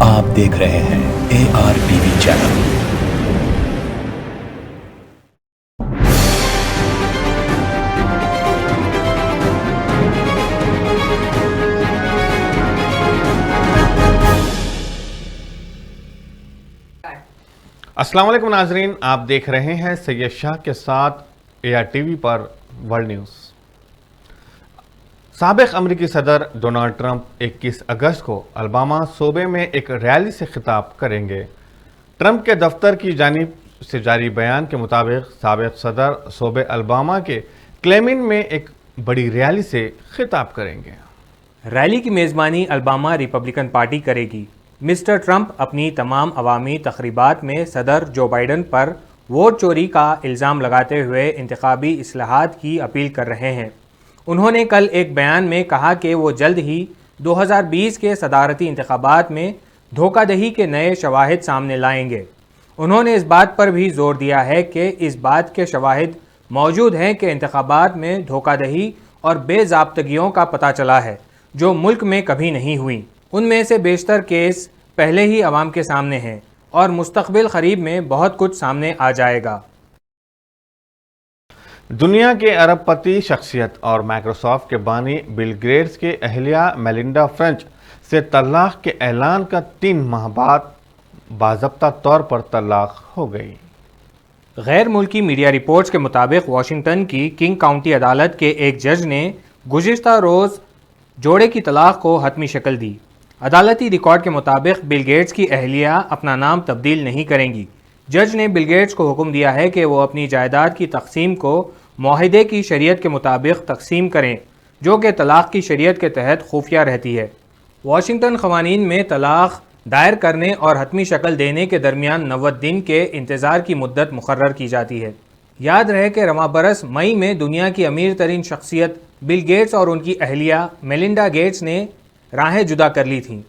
آپ دیکھ رہے ہیں ARTV چینل۔ السلام علیکم ناظرین، آپ دیکھ رہے ہیں سید شاہ کے ساتھ ARTV پر ورلڈ نیوز۔ سابق امریکی صدر ڈونلڈ ٹرمپ 21 اگست کو الاباما صوبے میں ایک ریلی سے خطاب کریں گے۔ ٹرمپ کے دفتر کی جانب سے جاری بیان کے مطابق سابق صدر صوبے الاباما کے کلیمن میں ایک بڑی ریلی سے خطاب کریں گے۔ ریلی کی میزبانی الاباما ریپبلکن پارٹی کرے گی۔ مسٹر ٹرمپ اپنی تمام عوامی تقریبات میں صدر جو بائیڈن پر ووٹ چوری کا الزام لگاتے ہوئے انتخابی اصلاحات کی اپیل کر رہے ہیں۔ انہوں نے کل ایک بیان میں کہا کہ وہ جلد ہی 2020 کے صدارتی انتخابات میں دھوکہ دہی کے نئے شواہد سامنے لائیں گے۔ انہوں نے اس بات پر بھی زور دیا ہے کہ اس بات کے شواہد موجود ہیں کہ انتخابات میں دھوکہ دہی اور بے ضابطگیوں کا پتہ چلا ہے جو ملک میں کبھی نہیں ہوئیں۔ ان میں سے بیشتر کیس پہلے ہی عوام کے سامنے ہیں اور مستقبل قریب میں بہت کچھ سامنے آ جائے گا۔ دنیا کے ارب پتی شخصیت اور مائیکروسافٹ کے بانی بل گیٹس کے اہلیہ میلنڈا فرنچ سے طلاق کے اعلان کا 3 ماہ بعد باضابطہ طور پر طلاق ہو گئی۔ غیر ملکی میڈیا رپورٹس کے مطابق واشنگٹن کی کنگ کاؤنٹی عدالت کے ایک جج نے گزشتہ روز جوڑے کی طلاق کو حتمی شکل دی۔ عدالتی ریکارڈ کے مطابق بل گیٹس کی اہلیہ اپنا نام تبدیل نہیں کریں گی۔ جج نے بل گیٹس کو حکم دیا ہے کہ وہ اپنی جائیداد کی تقسیم کو معاہدے کی شریعت کے مطابق تقسیم کریں، جو کہ طلاق کی شریعت کے تحت خفیہ رہتی ہے۔ واشنگٹن قوانین میں طلاق دائر کرنے اور حتمی شکل دینے کے درمیان 90 دن کے انتظار کی مدت مقرر کی جاتی ہے۔ یاد رہے کہ رواں برس مئی میں دنیا کی امیر ترین شخصیت بل گیٹس اور ان کی اہلیہ میلنڈا گیٹس نے راہیں جدا کر لی تھیں۔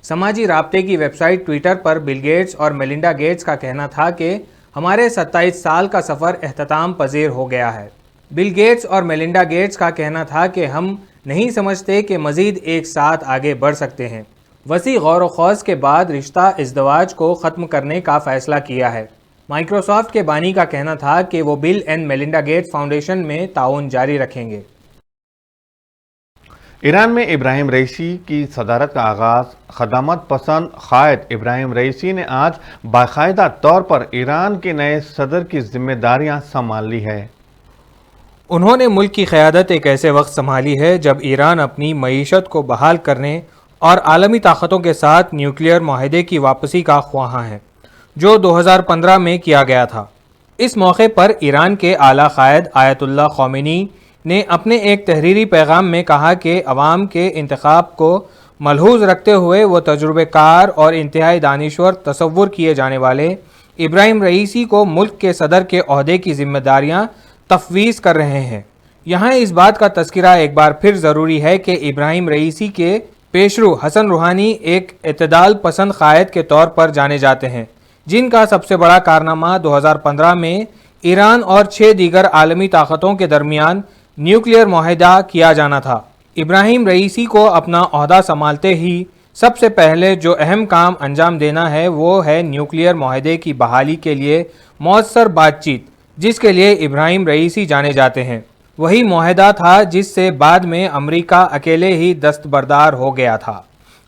سماجی رابطے کی ویب سائٹ ٹویٹر پر بل گیٹس اور میلنڈا گیٹس کا کہنا تھا کہ ہمارے 27 سال کا سفر اختتام پذیر ہو گیا ہے۔ بل گیٹس اور میلنڈا گیٹس کا کہنا تھا کہ ہم نہیں سمجھتے کہ مزید ایک ساتھ آگے بڑھ سکتے ہیں۔ وسیع غور و خوض کے بعد رشتہ ازدواج کو ختم کرنے کا فیصلہ کیا ہے۔ مائیکروسافٹ کے بانی کا کہنا تھا کہ وہ بل اینڈ میلنڈا گیٹس فاؤنڈیشن میں تعاون جاری رکھیں گے۔ ایران میں ابراہیم رئیسی کی صدارت کا آغاز۔ خدمات پسند قائد ابراہیم رئیسی نے آج باقاعدہ طور پر ایران کے نئے صدر کی ذمہ داریاں سنبھال لی ہے۔ انہوں نے ملک کی قیادت ایک ایسے وقت سنبھالی ہے جب ایران اپنی معیشت کو بحال کرنے اور عالمی طاقتوں کے ساتھ نیوکلیئر معاہدے کی واپسی کا خواہاں ہے، جو 2015 میں کیا گیا تھا۔ اس موقع پر ایران کے اعلیٰ قائد آیت اللہ خمینی نے اپنے ایک تحریری پیغام میں کہا کہ عوام کے انتخاب کو ملحوظ رکھتے ہوئے وہ تجربہ کار اور انتہائی دانشور تصور کیے جانے والے ابراہیم رئیسی کو ملک کے صدر کے عہدے کی ذمہ داریاں تفویض کر رہے ہیں۔ یہاں اس بات کا تذکرہ ایک بار پھر ضروری ہے کہ ابراہیم رئیسی کے پیشرو حسن روحانی ایک اعتدال پسند قائد کے طور پر جانے جاتے ہیں، جن کا سب سے بڑا کارنامہ 2015 میں ایران اور 6 دیگر عالمی طاقتوں کے درمیان نیوکلیئر معاہدہ کیا جانا تھا۔ ابراہیم رئیسی کو اپنا عہدہ سنبھالتے ہی سب سے پہلے جو اہم کام انجام دینا ہے وہ ہے نیوکلیئر معاہدے کی بحالی کے لیے مؤثر بات چیت، جس کے لیے ابراہیم رئیسی جانے جاتے ہیں۔ وہی معاہدہ تھا جس سے بعد میں امریکہ اکیلے ہی دستبردار ہو گیا تھا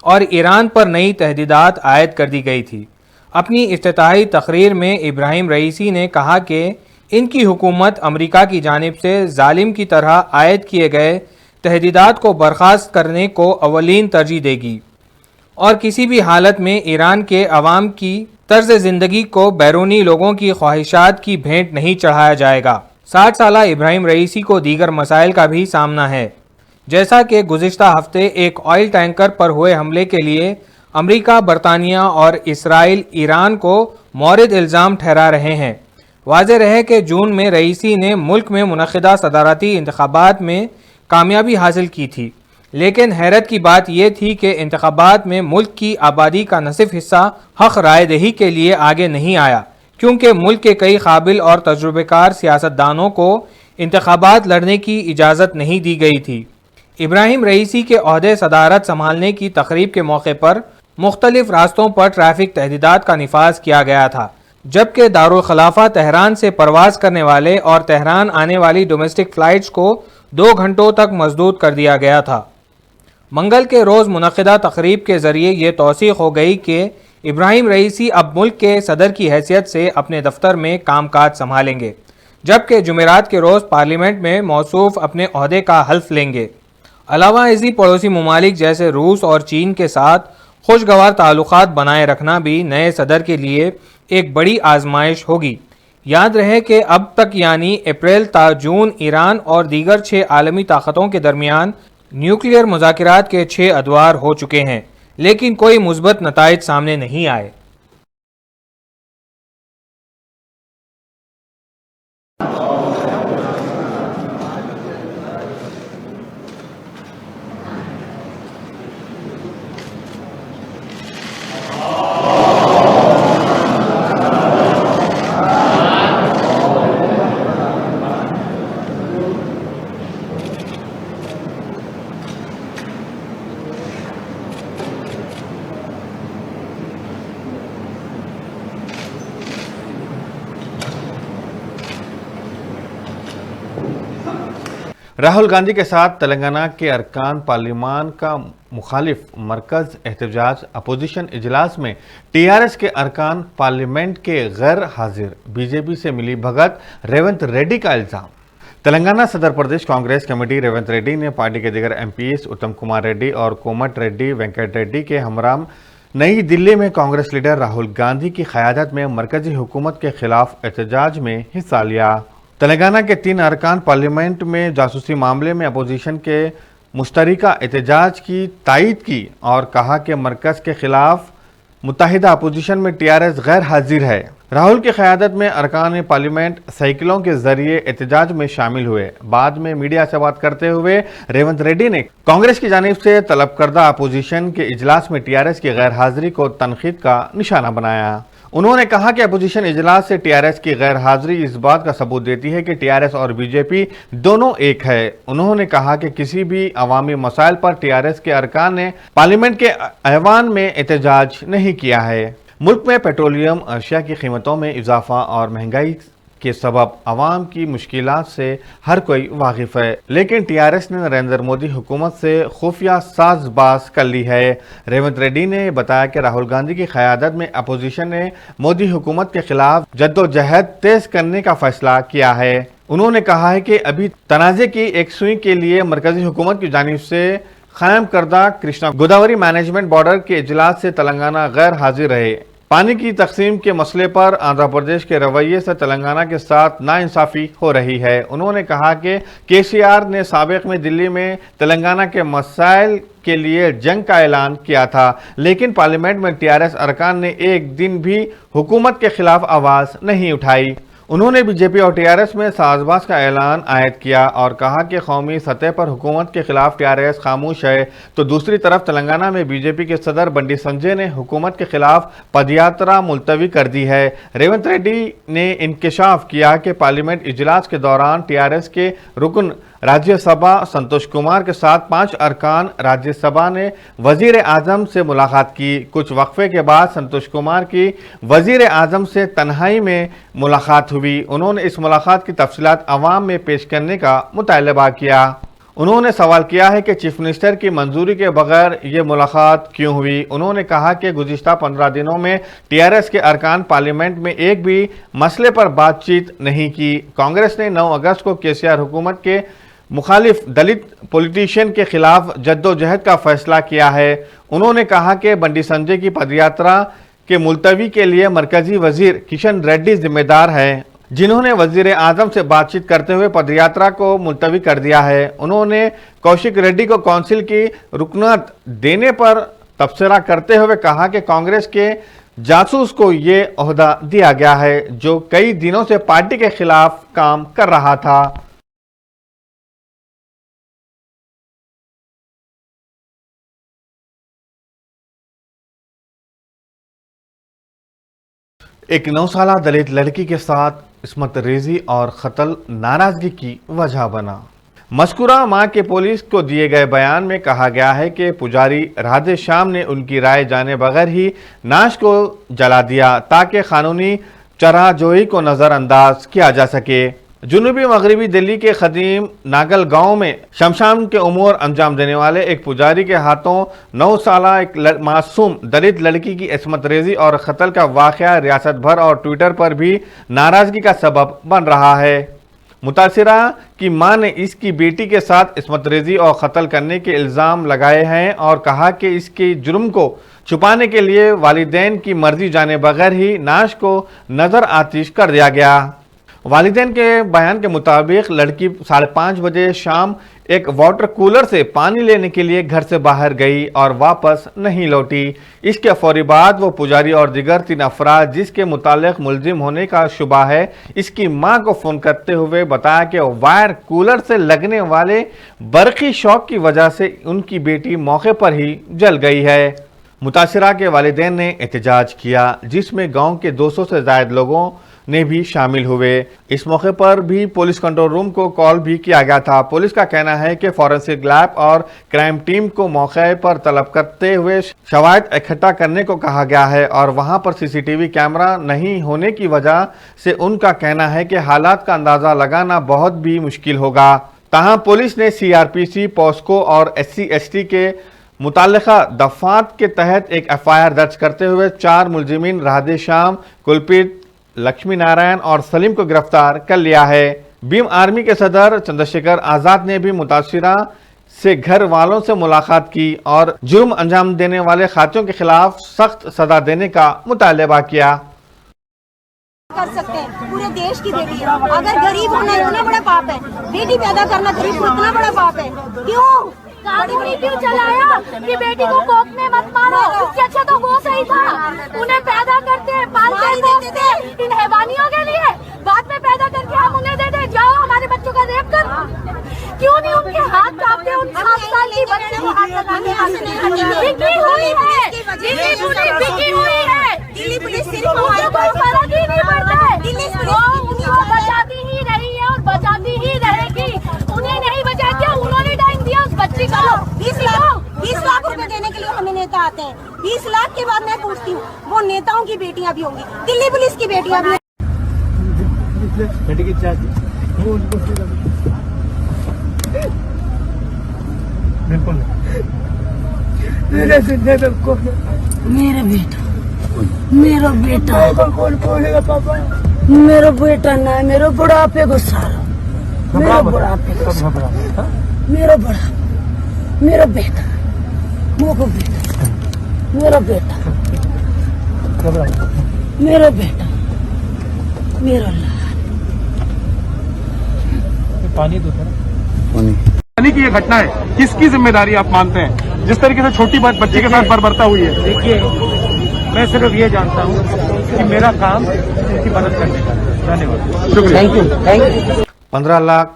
اور ایران پر نئی تہدیدات عائد کر دی گئی تھی۔ اپنی افتتاحی تقریر میں ابراہیم رئیسی نے کہا کہ ان کی حکومت امریکہ کی جانب سے ظالم کی طرح عائد کیے گئے تہدیدات کو برخاست کرنے کو اولین ترجیح دے گی اور کسی بھی حالت میں ایران کے عوام کی طرز زندگی کو بیرونی لوگوں کی خواہشات کی بھینٹ نہیں چڑھایا جائے گا۔ 60 سالہ ابراہیم رئیسی کو دیگر مسائل کا بھی سامنا ہے، جیسا کہ گزشتہ ہفتے ایک آئل ٹینکر پر ہوئے حملے کے لیے امریکہ، برطانیہ اور اسرائیل ایران کو مورد الزام ٹھہرا رہے ہیں۔ واضح رہے کہ جون میں رئیسی نے ملک میں منعقدہ صدارتی انتخابات میں کامیابی حاصل کی تھی، لیکن حیرت کی بات یہ تھی کہ انتخابات میں ملک کی آبادی کا نصف حصہ حق رائے دہی کے لیے آگے نہیں آیا، کیونکہ ملک کے کئی قابل اور تجربہ کار سیاستدانوں کو انتخابات لڑنے کی اجازت نہیں دی گئی تھی۔ ابراہیم رئیسی کے عہدے صدارت سنبھالنے کی تقریب کے موقع پر مختلف راستوں پر ٹریفک تحدیدات کا نفاذ کیا گیا تھا، جبکہ دارالخلافہ تہران سے پرواز کرنے والے اور تہران آنے والی ڈومیسٹک فلائٹس کو 2 گھنٹوں تک مسدود کر دیا گیا تھا۔ منگل کے روز منعقدہ تقریب کے ذریعے یہ توثیق ہو گئی کہ ابراہیم رئیسی اب ملک کے صدر کی حیثیت سے اپنے دفتر میں کام کاج سنبھالیں گے، جبکہ جمعرات کے روز پارلیمنٹ میں موصوف اپنے عہدے کا حلف لیں گے۔ علاوہ ازیں پڑوسی ممالک جیسے روس اور چین کے ساتھ خوشگوار تعلقات بنائے رکھنا بھی نئے صدر کے لیے ایک بڑی آزمائش ہوگی۔ یاد رہے کہ اب تک یعنی اپریل تا جون ایران اور دیگر 6 عالمی طاقتوں کے درمیان نیوکلیئر مذاکرات کے 6 ادوار ہو چکے ہیں، لیکن کوئی مثبت نتائج سامنے نہیں آئے۔ راہل گاندھی کے ساتھ تلنگانہ کے ارکان پارلیمان کا مخالف مرکز احتجاج اپوزیشن اجلاس میں ٹی آر ایس کے ارکان پارلیمنٹ کے غیر حاضر، بی جے پی سے ملی بھگت، ریونت ریڈی کا الزام۔ تلنگانہ صدر پردیش کانگریس کمیٹی ریونت ریڈی نے پارٹی کے دیگر ایم پیز اتم کمار ریڈی اور کومٹ ریڈی وینکٹ ریڈی کے ہمراہ نئی دلی میں کانگریس لیڈر راہل گاندھی کی قیادت میں مرکزی حکومت کے خلاف احتجاج میں حصہ لیا۔ تلنگانہ کے 3 ارکان پارلیمنٹ میں جاسوسی معاملے میں اپوزیشن کے مشترکہ احتجاج کی تائید کی اور کہا کہ مرکز کے خلاف متحدہ اپوزیشن میں ٹی آر ایس غیر حاضر ہے۔ راہل کی قیادت میں ارکان پارلیمنٹ سائیکلوں کے ذریعے احتجاج میں شامل ہوئے۔ بعد میں میڈیا سے بات کرتے ہوئے ریونت ریڈی نے کانگریس کی جانب سے طلب کردہ اپوزیشن کے اجلاس میں ٹی آر ایس کی غیر حاضری کو تنقید کا نشانہ بنایا۔ انہوں نے کہا کہ اپوزیشن اجلاس سے ٹی آر ایس کی غیر حاضری اس بات کا ثبوت دیتی ہے کہ ٹی آر ایس اور بی جے پی دونوں ایک ہے۔ انہوں نے کہا کہ کسی بھی عوامی مسائل پر ٹی آر ایس کے ارکان نے پارلیمنٹ کے ایوان میں احتجاج نہیں کیا ہے۔ ملک میں پیٹرولیم اشیاء کی قیمتوں میں اضافہ اور مہنگائی کے سبب عوام کی مشکلات سے ہر کوئی واقف ہے، لیکن ٹی آر ایس نے نریندر مودی حکومت سے خفیہ ساز باز کر لی ہے۔ ریونت ریڈی نے بتایا کہ راہل گاندھی کی قیادت میں اپوزیشن نے مودی حکومت کے خلاف جدوجہد تیز کرنے کا فیصلہ کیا ہے۔ انہوں نے کہا ہے کہ ابھی تنازع کی ایک سوئی کے لیے مرکزی حکومت کی جانب سے قائم کردہ کرشنا گوداوری مینجمنٹ بارڈر کے اجلاس سے تلنگانہ غیر حاضر رہے۔ پانی کی تقسیم کے مسئلے پر آندھرا پردیش کے رویے سے تلنگانہ کے ساتھ ناانصافی ہو رہی ہے۔ انہوں نے کہا کہ کے سی آر نے سابق میں دلی میں تلنگانہ کے مسائل کے لیے جنگ کا اعلان کیا تھا، لیکن پارلیمنٹ میں ٹی آر ایس ارکان نے ایک دن بھی حکومت کے خلاف آواز نہیں اٹھائی۔ انہوں نے بی جے پی اور ٹی آر ایس میں ساز باز کا اعلان عائد کیا اور کہا کہ قومی سطح پر حکومت کے خلاف ٹی آر ایس خاموش ہے، تو دوسری طرف تلنگانہ میں بی جے پی کے صدر بنڈی سنجے نے حکومت کے خلاف پدیاترا ملتوی کر دی ہے۔ ریونت ریڈی نے انکشاف کیا کہ پارلیمنٹ اجلاس کے دوران ٹی آر ایس کے رکن راجیہ سبھا سنتوش کمار کے ساتھ 5 ارکان راجیہ سبھا نے وزیر اعظم سے ملاقات کی۔ کچھ وقفے کے بعد سنتوش کمار کی وزیر اعظم سے تنہائی میں ملاقات ہوئی۔ انہوں نے اس ملاقات کی تفصیلات عوام میں پیش کرنے کا مطالبہ کیا۔ انہوں نے سوال کیا ہے کہ چیف منسٹر کی منظوری کے بغیر یہ ملاقات کیوں ہوئی۔ انہوں نے کہا کہ گزشتہ 15 دنوں میں ٹی آر ایس کے ارکان پارلیمنٹ میں ایک بھی مسئلے پر بات چیت نہیں کی۔ کانگریس نے 9 اگست کو کے سی آر حکومت کے مخالف دلت پولیٹیشین کے خلاف جدوجہد کا فیصلہ کیا ہے۔ انہوں نے کہا کہ بنڈی سنجے کی پدیاترا کے ملتوی کے لیے مرکزی وزیر کشن ریڈی ذمہ دار ہے، جنہوں نے وزیر اعظم سے بات چیت کرتے ہوئے پدیاترا کو ملتوی کر دیا ہے۔ انہوں نے کوشک ریڈی کو کونسل کی رکنیت دینے پر تبصرہ کرتے ہوئے کہا کہ کانگریس کے جاسوس کو یہ عہدہ دیا گیا ہے جو کئی دنوں سے پارٹی کے خلاف کام کر رہا تھا۔ ایک 9 سالہ دلت لڑکی کے ساتھ عصمت ریزی اور قتل ناراضگی کی وجہ بنا۔ مذکورہ ماہ کے پولیس کو دیے گئے بیان میں کہا گیا ہے کہ پجاری رادھے شام نے ان کی رائے جانے بغیر ہی نعش کو جلا دیا تاکہ قانونی چرہ جوئی کو نظر انداز کیا جا سکے۔ جنوبی مغربی دلی کے قدیم ناگل گاؤں میں شمشان کے امور انجام دینے والے ایک پجاری کے ہاتھوں 9 سالہ ایک معصوم دلت لڑکی کی عصمت ریزی اور قتل کا واقعہ ریاست بھر اور ٹویٹر پر بھی ناراضگی کا سبب بن رہا ہے۔ متاثرہ کی ماں نے اس کی بیٹی کے ساتھ عصمت ریزی اور قتل کرنے کے الزام لگائے ہیں اور کہا کہ اس کے جرم کو چھپانے کے لیے والدین کی مرضی جانے بغیر ہی نعش کو نظر آتش کر دیا گیا۔ والدین کے بیان کے مطابق لڑکی 5:30 بجے شام ایک واٹر کولر سے پانی لینے کے لیے گھر سے باہر گئی اور واپس نہیں لوٹی۔ اس کے فوری بعد وہ پجاری اور دیگر 3 افراد جس کے متعلق ملزم ہونے کا شبہ ہے اس کی ماں کو فون کرتے ہوئے بتایا کہ وائر کولر سے لگنے والے برقی شاک کی وجہ سے ان کی بیٹی موقع پر ہی جل گئی ہے۔ متاثرہ کے والدین نے احتجاج کیا جس میں گاؤں کے 200 سے زائد لوگوں نے بھی شامل ہوئے۔ اس موقع پر بھی پولیس کنٹرول روم کو کال بھی کیا گیا تھا۔ پولیس کا کہنا ہے کہ فورنسک لیب اور کرائم ٹیم کو موقع پر طلب کرتے ہوئے شواہد اکٹھا کرنے کو کہا گیا ہے اور وہاں پر CCTV کیمرہ نہیں ہونے کی وجہ سے ان کا کہنا ہے کہ حالات کا اندازہ لگانا بہت بھی مشکل ہوگا۔ تاہم پولیس نے CRPC، پوسکو اور SC/ST کے متعلقہ دفعات کے تحت ایک FIR درج کرتے ہوئے 4 ملزمین رادھے شام، کلپت، لکشمی نارائن اور سلیم کو گرفتار کر لیا ہے۔ بھیم آرمی کے صدر چندرشیکھر آزاد نے بھی متاثرہ سے گھر والوں سے ملاقات کی اور جرم انجام دینے والے قاتلوں کے خلاف سخت سزا دینے کا مطالبہ کیا۔ کر سکتے ہیں پورے دیش کی بیٹی ہے، اگر غریب ہونا اتنا بڑا پاپ ہے، بیٹی پیدا کرنا غریب کو اتنا بڑا پاپ ہے، کیوں قانونی کیوں چلایا کہ بیٹی کو کوپ میں مت مارو؟ اس سے اچھا تو وہ صحیح تھا، انہیں پیدا کرتے پالتے ان حیوانیوں کے لیے، بعد میں پیدا کر کے ہم انہیں دے دیں جاؤ ہمارے بچوں کا ریپ کر۔ کیوں نہیں ان کے ہاتھ کاپتے؟ ان 7 سال کی بچے کو ہاتھ لگانے بکی ہوئی ہے، دلی پولیس بکی ہوئی ہے، دلی پولیس صرف ان کو کوئی فرق ہی نہیں پڑتا ہے، وہ ان کو بچاتی ہی رہی ہے اور بچاتی ہی رہے گی۔ انہیں نہیں بچا کیا انہوں نے ٹائم دیا اس بچی کو 20 لاکھ روپے دینے کے لیے ہمیں نیتا آتے ہیں۔ 20 لاکھ کے بعد میں پوچھتی ہوں وہ نیتاؤں کی بیٹیاں بھی ہوں گی، دلی پولیس کی بیٹیاں بھی میرا بیٹا نہ میرا بڑھاپے کو سارا میرا بڑھاپے کو میرا بڑا میرا بیٹا میرا بیٹا میرا بیٹا میرا بیٹا میرا پانی کی یہ گھٹنا ہے، کس کی ذمہ داری آپ مانتے ہیں جس طریقے سے چھوٹی بچے کے ساتھ بربرتا ہوئی ہے؟ دیکھیے میں صرف یہ جانتا ہوں کہ میرا کام ان کی مدد کرنے کا ہے۔ دھنیہ واد، شکریہ۔ 15 لاکھ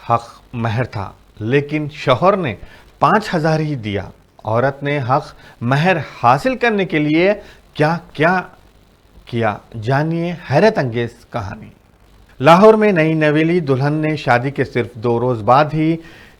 حق مہر تھا لیکن شوہر نے 5,000 ہی دیا۔ عورت نے حق مہر حاصل کرنے کے لیے کیا کیا جانیے حیرت انگیز کہانی۔ لاہور میں نئی نویلی دلہن نے شادی کے صرف 2 روز بعد ہی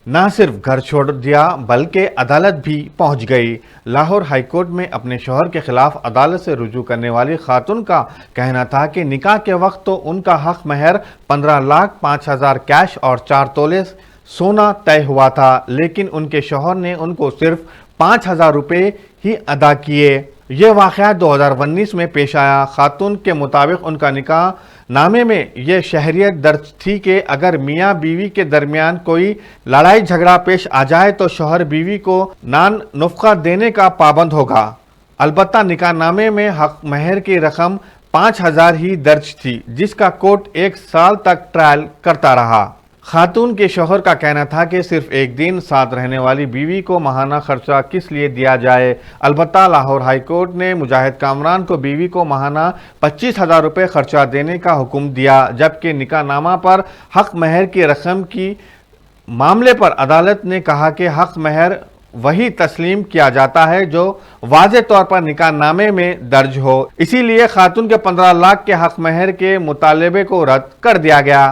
نہ صرف گھر چھوڑ دیا بلکہ عدالت بھی پہنچ گئی۔ لاہور ہائی کورٹ میں اپنے شوہر کے خلاف عدالت سے رجوع کرنے والی خاتون کا کہنا تھا کہ نکاح کے وقت تو ان کا حق مہر 15 لاکھ 5,000 کیش اور 4 تولے سونا طے ہوا تھا، لیکن ان کے شوہر نے ان کو صرف 5,000 روپے ہی ادا کیے۔ یہ واقعہ 2019 میں پیش آیا۔ خاتون کے مطابق ان کا نکاح نامے میں یہ شہریت درج تھی کہ اگر میاں بیوی کے درمیان کوئی لڑائی جھگڑا پیش آ جائے تو شوہر بیوی کو نفقہ دینے کا پابند ہوگا۔ البتہ نکاح نامے میں حق مہر کی رقم 5,000 ہی درج تھی، جس کا کورٹ 1 سال تک ٹرائل کرتا رہا۔ خاتون کے شوہر کا کہنا تھا کہ صرف ایک دن ساتھ رہنے والی بیوی کو ماہانہ خرچہ کس لیے دیا جائے۔ البتہ لاہور ہائی کورٹ نے مجاہد کامران کو بیوی کو ماہانہ 25,000 روپے خرچہ دینے کا حکم دیا، جبکہ نکاح نامہ پر حق مہر کی رقم کی معاملے پر عدالت نے کہا کہ حق مہر وہی تسلیم کیا جاتا ہے جو واضح طور پر نکاح نامے میں درج ہو، اسی لیے خاتون کے 15 لاکھ کے حق مہر کے مطالبے کو رد کر دیا گیا۔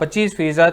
25%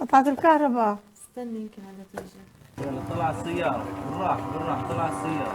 قطعت الكهرباء. استني يمكن على تيجي. يلا طلع السيارة بالراحة طلع السيارة.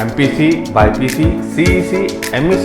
MPC, BIPC, CEC, MEC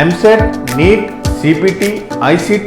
MSET, NEET, CPT, ICT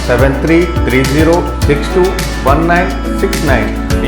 7330621969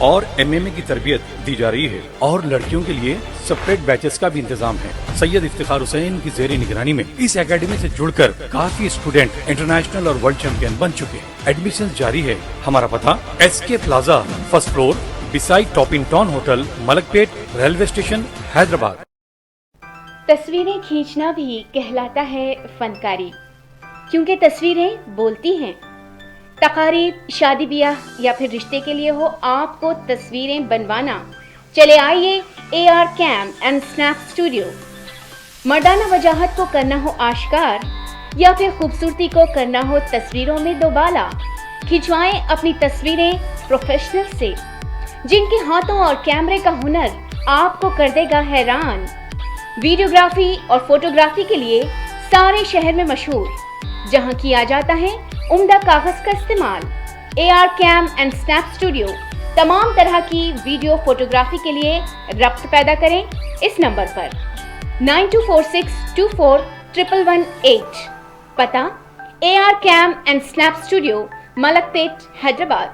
اور MMA کی تربیت دی جا رہی ہے اور لڑکیوں کے لیے سپریٹ بیچز کا بھی انتظام ہے۔ سید افتخار حسین کی زیر نگرانی میں اس اکیڈمی سے جڑ کر کافی اسٹوڈنٹ انٹرنیشنل اور ورلڈ چیمپئن بن چکے ہیں۔ ایڈمیشن جاری ہے۔ ہمارا پتہ SK plaza, first floor, beside top in town hotel, Malakpet, railway station, Hyderabad. تصویریں کھینچنا بھی کہلاتا ہے فنکاری، کیونکہ تصویریں بولتی ہیں۔ تقاریب، شادی بیاہ یا پھر رشتے کے لیے ہو آپ کو تصویریں بنوانا، چلے آئیے AR cam and snap studio. مردانہ وجاہت کو کرنا ہو آشکار یا پھر خوبصورتی کو کرنا ہو تصویروں میں دوبالا، کھنچوائیں اپنی تصویریں پروفیشنل سے، جن کے ہاتھوں اور کیمرے کا ہنر آپ کو کر دے گا حیران۔ ویڈیوگرافی اور فوٹوگرافی کے لیے سارے شہر میں مشہور، جہاں کیا جاتا ہے عمدہ کاغذ کا استعمال۔ AR cam and snap studio تمام طرح کی ویڈیو فوٹوگرافی کے لیے ربط پیدا کریں اس نمبر پر 9246241118۔ پتہ AR cam and snap studio, Malakpet, Hyderabad.